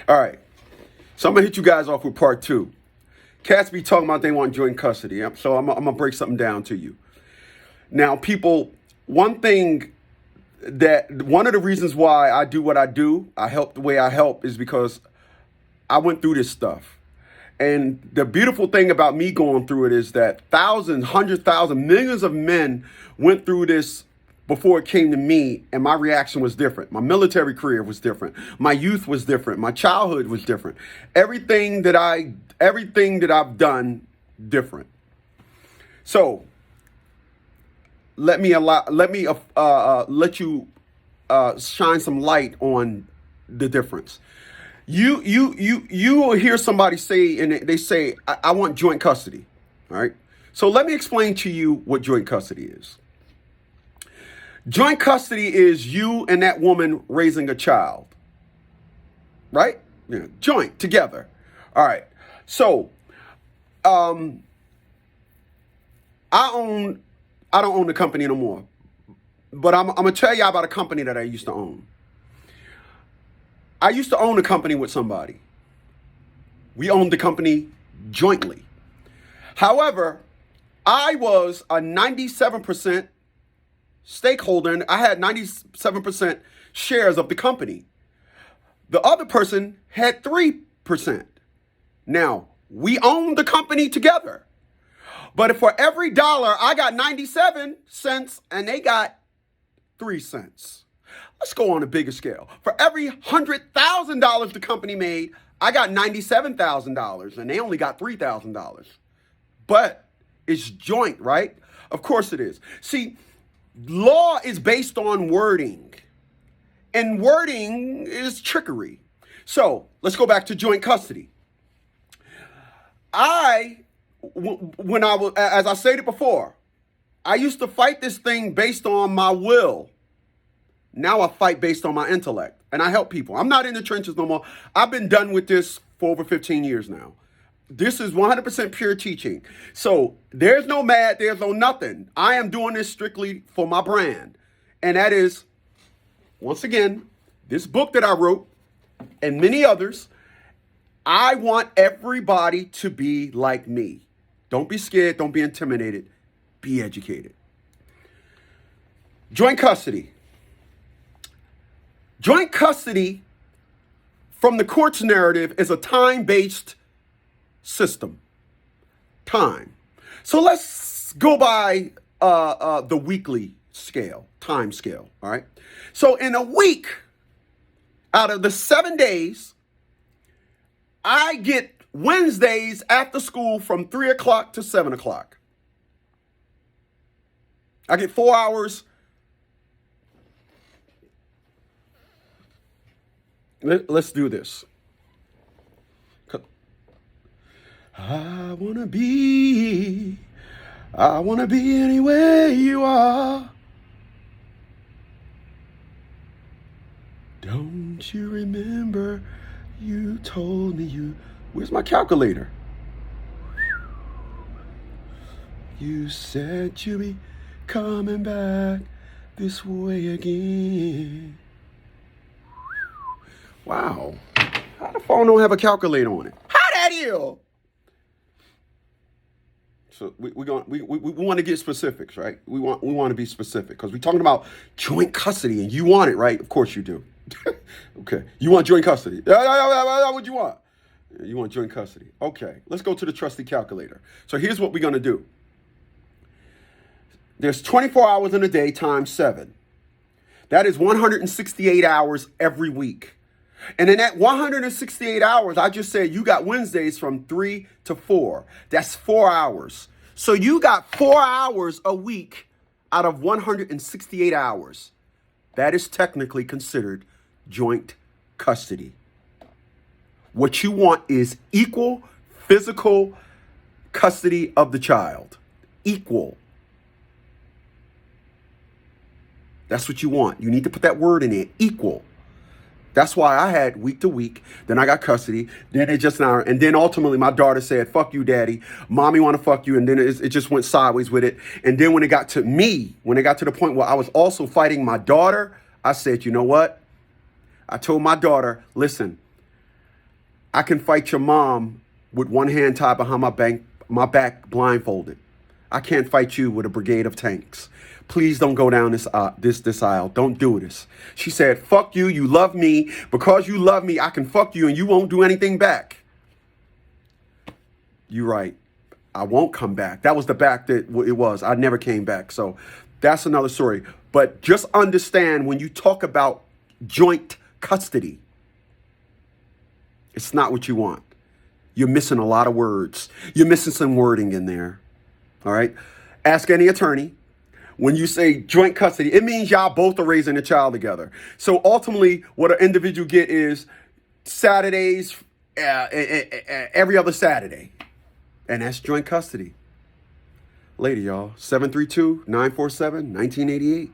All right. So I'm going to hit you guys off with part two. Cats be talking about they want joint custody. So I'm going to break something down to you. Now, people, one of the reasons why I do what I do, I help the way I help, is because I went through this stuff. And the beautiful thing about me going through it is that thousands, hundreds, thousands, millions of men went through this before it came to me, and my reaction was different. My military career was different. My youth was different. My childhood was different. Everything that I've done, different. So let you shine some light on the difference. You will hear somebody say, and they say, I want joint custody. All right. So let me explain to you what joint custody is. Joint custody is you and that woman raising a child, right? Yeah, joint together. All right. So, I don't own the company no more, but I'm gonna tell you about a company that I used to own. I used to own a company with somebody. We owned the company jointly. However, I was a 97% stakeholder, and I had 97% shares of the company. The other person had 3%. Now, we owned the company together. But for every dollar, I got 97 cents and they got 3 cents. Let's go on a bigger scale. For every $100,000 the company made, I got $97,000 and they only got $3,000. But it's joint, right? Of course it is. See, law is based on wording, and wording is trickery. So let's go back to joint custody. When I was, as I stated before, I used to fight this thing based on my will. Now I fight based on my intellect, and I help people. I'm not in the trenches no more. I've been done with this for over 15 years now. This is 100% pure teaching. So there's no mad, there's no nothing. I am doing this strictly for my brand. And that is, once again, this book that I wrote and many others. I want everybody to be like me. Don't be scared. Don't be intimidated. Be educated. Joint custody. Joint custody, from the court's narrative, is a time-based system. Time. So let's go by the weekly scale, time scale, all right? So in a week, out of the 7 days, I get Wednesdays after school from 3 o'clock to 7 o'clock. I get 4 hours. Let's do this. I wanna be anywhere you are. Don't you remember you told me you... Where's my calculator? You said you'd be coming back this way again. Wow. How the phone don't have a calculator on it? How that is? So we want to get specifics, right? We want to be specific because we're talking about joint custody, and you want it, right? Of course you do. Okay. You want joint custody. What you want? You want joint custody. Okay. Let's go to the trusty calculator. So here's what we're going to do. There's 24 hours in a day times 7. That is 168 hours every week. And in that 168 hours, I just said you got Wednesdays from 3 to 4. That's 4 hours. So you got 4 hours a week out of 168 hours. That is technically considered joint custody. What you want is equal physical custody of the child. Equal. That's what you want. You need to put that word in there, equal. That's why I had week to week. Then I got custody. Then it just now, and then ultimately my daughter said, "Fuck you, daddy. Mommy want to fuck you." And then it just went sideways with it. And then when it got to me, when it got to the point where I was also fighting my daughter, I said, you know what? I told my daughter, listen, I can fight your mom with one hand tied behind my back blindfolded. I can't fight you with a brigade of tanks. Please don't go down this aisle. Don't do this. She said, fuck you. You love me. Because you love me, I can fuck you and you won't do anything back. You're right. I won't come back. That was the back that it was. I never came back. So that's another story. But just understand, when you talk about joint custody, it's not what you want. You're missing a lot of words. You're missing some wording in there. All right. Ask any attorney. When you say joint custody, it means y'all both are raising a child together. So ultimately, what an individual get is Saturdays, every other Saturday. And that's joint custody. Later, y'all. 732-947-1988.